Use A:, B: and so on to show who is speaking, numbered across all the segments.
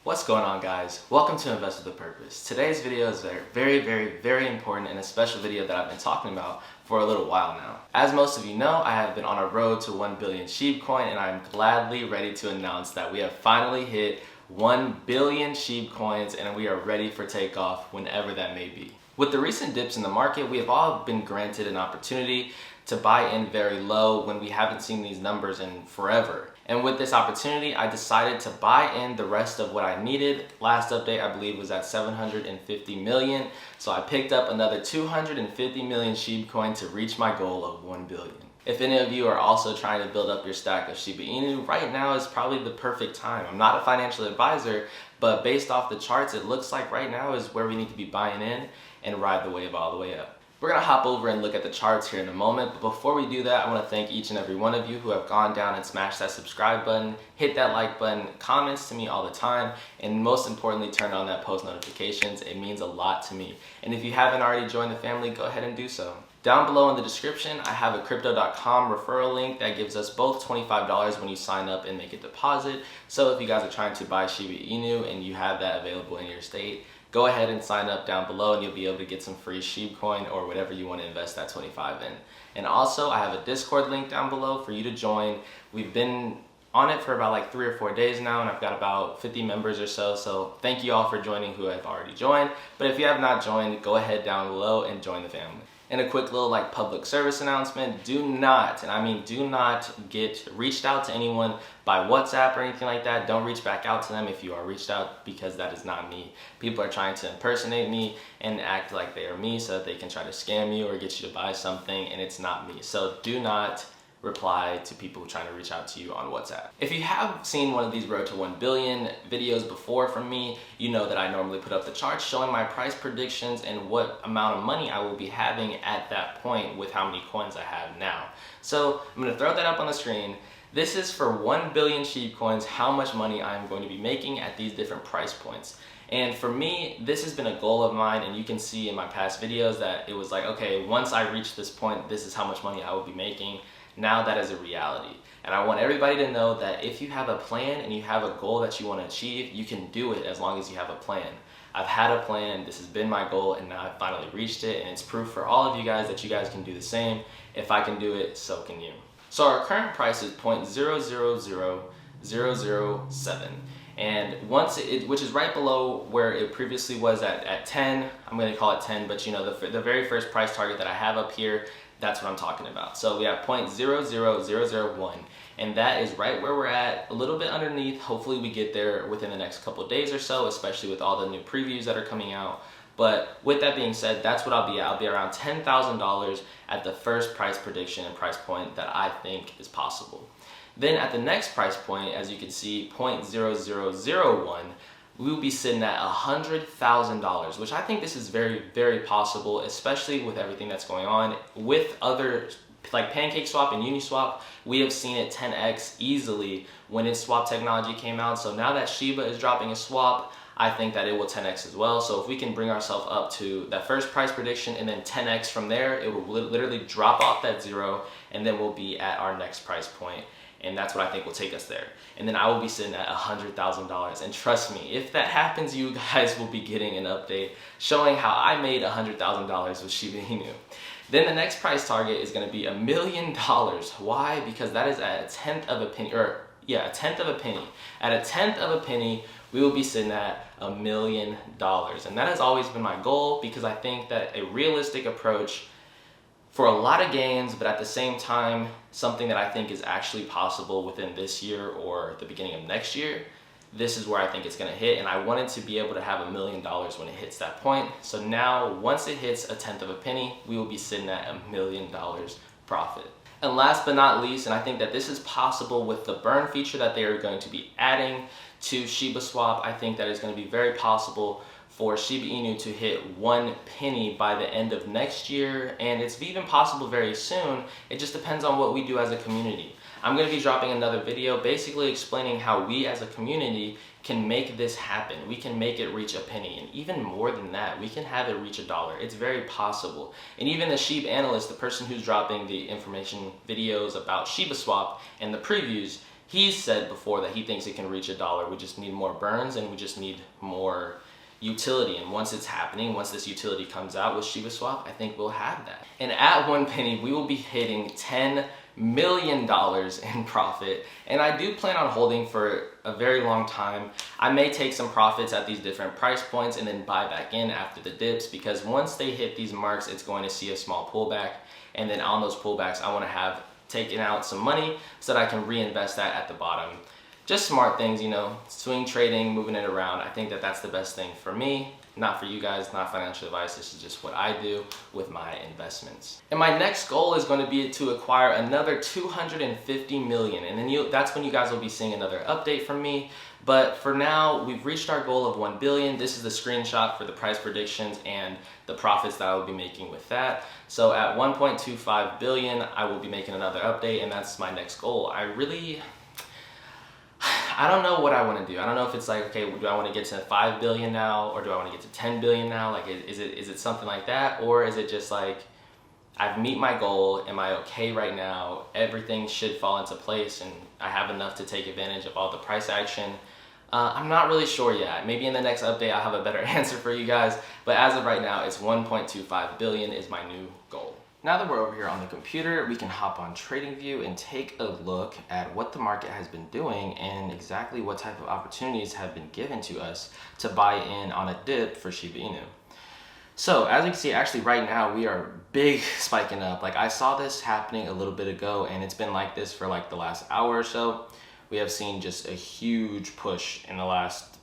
A: What's going on, guys? Welcome to Invest with a Purpose. Today's video is very important and a special video that I've been talking about for a little while now. As most of you know, I have been on a road to 1 billion SHIB coin, and I'm gladly ready to announce that we have finally hit 1 billion SHIB coins, and we are ready for takeoff whenever that may be. With the recent dips in the market, we have all been granted an opportunity to buy in very low when we haven't seen these numbers in forever. And with this opportunity, I decided to buy in the rest of what I needed. Last update, I believe, was at 750 million. So I picked up another 250 million SHIB coin to reach my goal of 1 billion. If any of you are also trying to build up your stack of Shiba Inu, right now is probably the perfect time. I'm not a financial advisor, but based off the charts, it looks like right now is where we need to be buying in and ride the wave all the way up. We're gonna hop over and look at the charts here in a moment, but before we do that, I wanna thank each and every one of you who have gone down and smashed that subscribe button, hit that like button, comments to me all the time, and most importantly, turn on that post notifications. It means a lot to me. And if you haven't already joined the family, go ahead and do so. Down below in the description, I have a crypto.com referral link that gives us both $25 when you sign up and make a deposit. So if you guys are trying to buy Shiba Inu and you have that available in your state, go ahead and sign up down below and you'll be able to get some free SHIB coin or whatever you want to invest that 25 in. And also, I have a Discord link down below for you to join. We've been on it for about like 3 or 4 days now, and I've got about 50 members or so. So thank you all for joining who have already joined. But if you have not joined, go ahead down below and join the family. And a quick little public service announcement, do not, and I mean do not get reached out to anyone by WhatsApp or anything like that. Don't reach back out to them if you are reached out, because that is not me. People are trying to impersonate me and act like they are me so that they can try to scam you or get you to buy something, and it's not me. So do not reply to people trying to reach out to you on WhatsApp. If you have seen one of these Road to 1 Billion videos before from me, you know that I normally put up the charts showing my price predictions and what amount of money I will be having at that point with how many coins I have now. So I'm going to throw that up on the screen. This is for 1 billion SHIB coins, how much money I'm going to be making at these different price points. And for me, this has been a goal of mine, and you can see in my past videos that it was like, okay, once I reach this point, this is how much money I will be making. Now that is a reality. And I want everybody to know that if you have a plan and you have a goal that you want to achieve, you can do it as long as you have a plan. I've had a plan, this has been my goal, and now I've finally reached it, and it's proof for all of you guys that you guys can do the same. If I can do it, so can you. So our current price is 0.000007. And once which is right below where it previously was at 10, I'm going to call it 10, but you know, the very first price target that I have up here, that's what I'm talking about. So we have 0.00001, and that is right where we're at, a little bit underneath. Hopefully we get there within the next couple of days or so, especially with all the new previews that are coming out. But with that being said, that's what I'll be at. I'll be around $10,000 at the first price prediction and price point that I think is possible. Then at the next price point, as you can see, 0.0001, we will be sitting at $100,000, which I think this is very possible, especially with everything that's going on. With other, like PancakeSwap and Uniswap, we have seen it 10x easily when its swap technology came out. So now that Shiba is dropping a swap, I think that it will 10x as well. So if we can bring ourselves up to that first price prediction and then 10x from there, it will literally drop off that zero, and then we'll be at our next price point. And that's what I think will take us there. And then I will be sitting at $100,000. And trust me, if that happens, you guys will be getting an update showing how I made $100,000 with Shiba Inu. Then the next price target is gonna be $1 million. Why? Because that is at a tenth of a penny, a tenth of a penny. At a tenth of a penny, we will be sitting at $1 million. And that has always been my goal, because I think that a realistic approach for a lot of gains, but at the same time, something that I think is actually possible within this year or the beginning of next year, this is where I think it's gonna hit. And I wanted to be able to have $1 million when it hits that point. So now, once it hits a tenth of a penny, we will be sitting at $1 million profit. And last but not least, and I think that this is possible with the burn feature that they are going to be adding to Shiba Swap, I think that is going to be very possible for Shiba Inu to hit 1 penny by the end of next year, and it's even possible very soon. It just depends on what we do as a community. I'm going to be dropping another video basically explaining how we as a community can make this happen. We can make it reach a penny, and even more than that, we can have it reach $1. It's very possible. And even the SHIB analyst, the person who's dropping the information videos about Shiba Swap and the previews, He said before that he thinks it can reach $1. We just need more burns and we just need more utility. And once it's happening, once this utility comes out with Shiba Swap, I think we'll have that. And at 1 penny, we will be hitting $10 million in profit. And I do plan on holding for a very long time. I may take some profits at these different price points and then buy back in after the dips, because once they hit these marks, it's going to see a small pullback. And then on those pullbacks, I want to have taken out some money so that I can reinvest that at the bottom. Just smart things, you know, swing trading, moving it around. I think that that's the best thing for me, not for you guys, not financial advice. This is just what I do with my investments. And my next goal is going to be to acquire another 250 million. And then that's when you guys will be seeing another update from me. But for now, we've reached our goal of 1 billion. This is the screenshot for the price predictions and the profits that I will be making with that. So at 1.25 billion, I will be making another update, and that's my next goal. I don't know what I want to do. I don't know if it's like, okay, do I want to get to 5 billion now, or do I want to get to 10 billion now? Like, is it something like that? Or is it just like, I've meet my goal, am I okay right now? Everything should fall into place and I have enough to take advantage of all the price action. I'm not really sure yet. Maybe in the next update I'll have a better answer for you guys. But as of right now, it's 1.25 billion is my new goal. Now that we're over here on the computer, we can hop on TradingView and take a look at what the market has been doing and exactly what type of opportunities have been given to us to buy in on a dip for Shiba Inu. So as you can see, actually right now we are big spiking up. Like, I saw this happening a little bit ago and it's been like this for like the last hour or so. We have seen just a huge push in the last,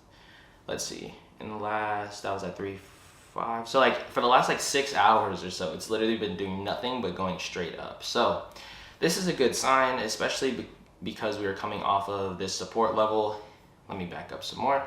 A: let's see, that was at 3.5. So like for the last like 6 hours or so, it's literally been doing nothing but going straight up. So this is a good sign, especially because we are coming off of this support level. Let me back up some more.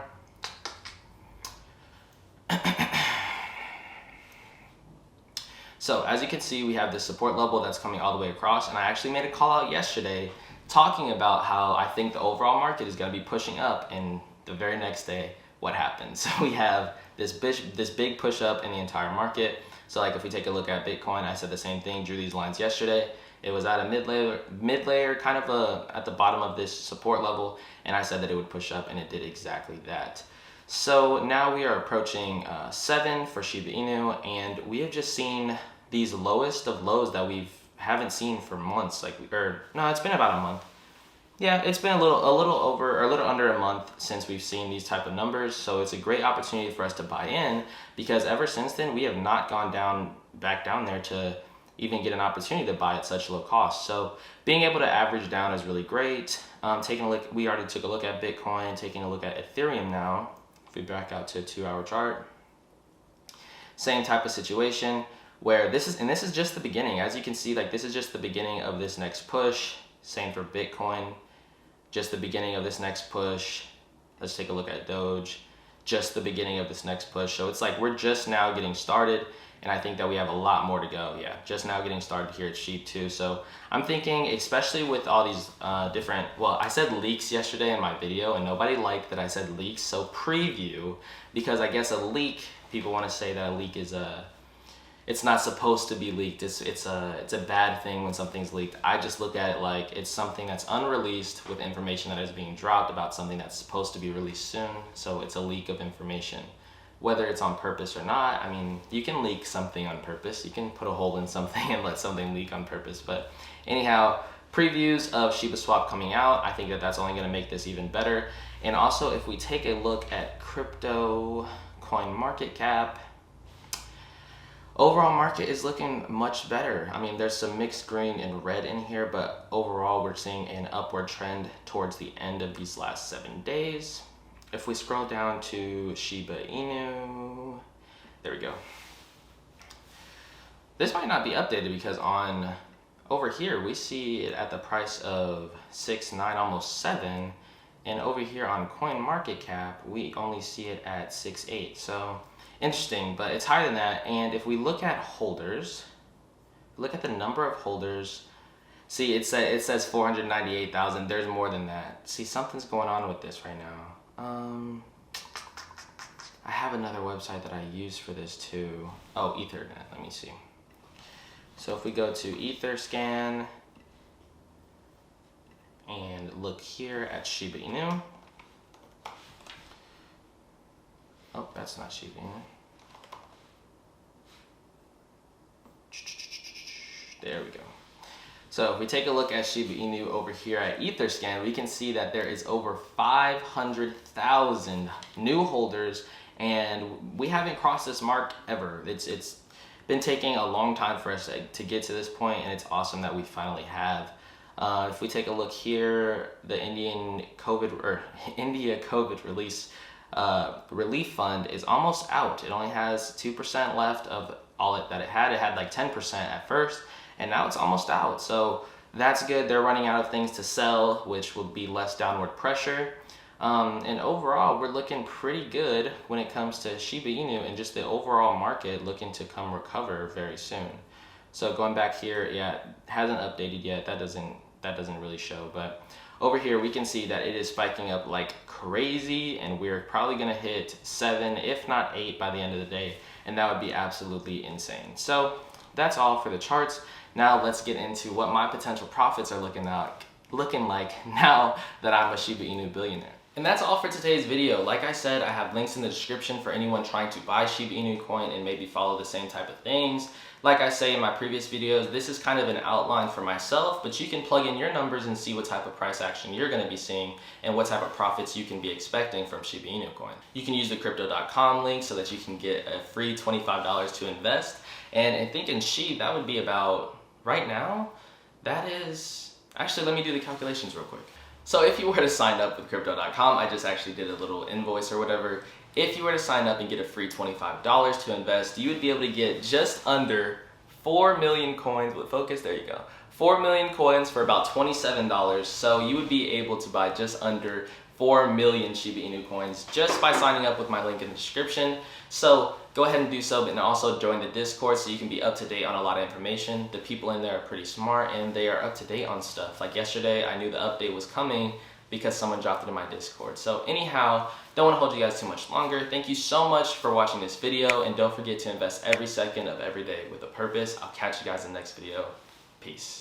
A: So as you can see, we have this support level that's coming all the way across, and I actually made a call out yesterday talking about how I think the overall market is going to be pushing up, and the very next day, what happens? So we have this big push up in the entire market. So like if we take a look at Bitcoin, I said the same thing, drew these lines yesterday. It was at a mid-layer, kind of at the bottom of this support level, and I said that it would push up, and it did exactly that. So now we are approaching 7 for Shiba Inu, and we have just seen these lowest of lows that we haven't seen for months. No, it's been about a month. Yeah, it's been a little under a month since we've seen these type of numbers. So it's a great opportunity for us to buy in, because ever since then we have not gone back down there to even get an opportunity to buy at such low cost. So being able to average down is really great. Taking a look, we already took a look at Bitcoin, taking a look at Ethereum now. If we back out to a 2-hour chart, same type of situation where this is just the beginning. As you can see, like, this is just the beginning of this next push. Same for Bitcoin, just the beginning of this next push. Let's take a look at Doge, just the beginning of this next push. So it's like we're just now getting started, and I think that we have a lot more to go. Yeah, just now getting started here at SHIB too. So I'm thinking, especially with all these different, well, I said leaks yesterday in my video, and nobody liked that I said leaks. So preview, because I guess a leak, people want to say that a leak is it's not supposed to be leaked. It's a bad thing when something's leaked. I just look at it like it's something that's unreleased with information that is being dropped about something that's supposed to be released soon. So it's a leak of information. Whether it's on purpose or not, I mean, you can leak something on purpose. You can put a hole in something and let something leak on purpose. But anyhow, previews of Shiba Swap coming out, I think that that's only gonna make this even better. And also, if we take a look at crypto coin market cap, overall market is looking much better. I mean, there's some mixed green and red in here, but overall we're seeing an upward trend towards the end of these last 7 days. If we scroll down to Shiba Inu, there we go. This might not be updated because over here we see it at the price of 6.9, almost 7, and over here on coin market cap we only see it at 6.8. So interesting, but it's higher than that. And if we look at holders, look at the number of holders, see it says 498,000. There's more than that. See, something's going on with this right now. I have another website that I use for this too. Oh, Ethernet, let me see. So if we go to Etherscan, and look here at Shiba Inu. Oh, that's not Shiba Inu. There we go. So if we take a look at Shiba Inu over here at Etherscan, we can see that there is over 500,000 new holders, and we haven't crossed this mark ever. It's been taking a long time for us to get to this point, and it's awesome that we finally have. If we take a look here, the India COVID relief fund is almost out. It only has 2% left of all that it had. It had like 10% at first, and now it's almost out. So that's good. They're running out of things to sell, which will be less downward pressure. And overall, we're looking pretty good when it comes to Shiba Inu and just the overall market looking to come recover very soon. So going back here, yeah, it hasn't updated yet. That doesn't really show, but over here we can see that it is spiking up like crazy, and we're probably gonna hit 7, if not 8 by the end of the day, and that would be absolutely insane. So that's all for the charts. Now let's get into what my potential profits are looking like now that I'm a Shiba Inu billionaire. And that's all for today's video. Like I said, I have links in the description for anyone trying to buy Shiba Inu coin and maybe follow the same type of things. Like I say in my previous videos, this is kind of an outline for myself, but you can plug in your numbers and see what type of price action you're going to be seeing and what type of profits you can be expecting from Shiba Inu coin. You can use the crypto.com link so that you can get a free $25 to invest. And I think in SHIB, that would be about, right now, that is, actually let me do the calculations real quick. So if you were to sign up with crypto.com, I just actually did a little invoice or whatever. If you were to sign up and get a free $25 to invest, you would be able to get just under 4 million coins with focus. There you go. 4 million coins for about $27. So you would be able to buy just under 4 million Shiba Inu coins just by signing up with my link in the description. So go ahead and do so, and also join the Discord so you can be up to date on a lot of information. The people in there are pretty smart, and they are up to date on stuff. Like yesterday, I knew the update was coming because someone dropped it in my Discord. So anyhow, don't want to hold you guys too much longer. Thank you so much for watching this video, and don't forget to invest every second of every day with a purpose. I'll catch you guys in the next video. Peace.